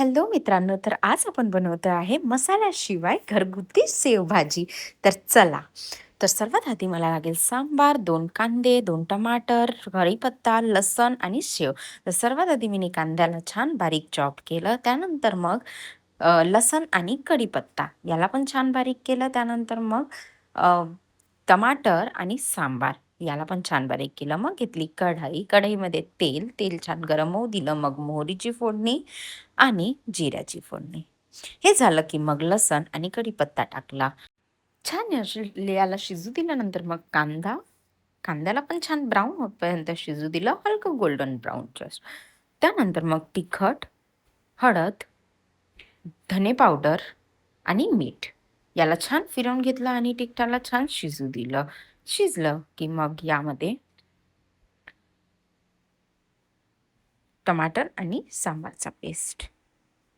Hello मित्रांनो, तर आज आपण बनवतो आहे मसाल्याशिवाय घरगुती शेवभाजी. तर चला, तर सर्वात आधी मला लागेल सांबार, 2 कांदे, 2 टमाटर, कढीपत्ता, लसण आणि शेव. तर सर्वात आधी मी कांद्याला छान बारीक चॉप केलं. त्यानंतर मग लसण आणि कढीपत्ता याला पण छान बारीक केलं. त्यानंतर मग अ, टमाटर आणि सांबार याला पण छान बारीक केलं. मग घेतली कढई, कढईमध्ये तेल छान गरम होऊ दिलं. मग मोहरीची फोडणी आणि जिऱ्याची फोडणी. हे झालं की मग लसण आणि कढीपत्ता टाकला. छान याला शिजू दिल्यानंतर मग कांद्याला पण छान ब्राऊन होईपर्यंत शिजू दिलं, हलकं गोल्डन ब्राऊन जस्ट. त्यानंतर मग तिखट, हळद, धने पावडर आणि मीठ याला छान फिरवून घेतलं आणि तिखटाला छान शिजू दिलं. शिजलं की मग यामध्ये टमाटर आणि सांबारचा पेस्ट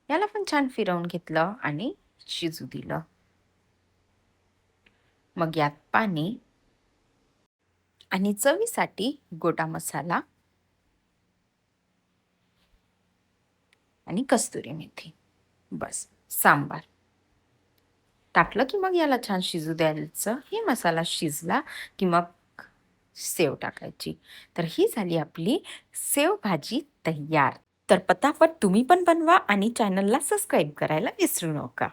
याला पण छान फिरवून घेतलं आणि शिजू दिलं. मग यात पाणी आणि चवीसाठी गोटा मसाला आणि कस्तुरी मेथी. बस, सांबार टाकलं की मग याला छान शिजू द्यायचं. हे मसाला शिजला की मग सेव टाकायची. तर ही झाली आपली सेव भाजी तयार. तर पटापट तुम्ही पण बनवा आणि चॅनलला सबस्क्राईब करायला विसरू नका.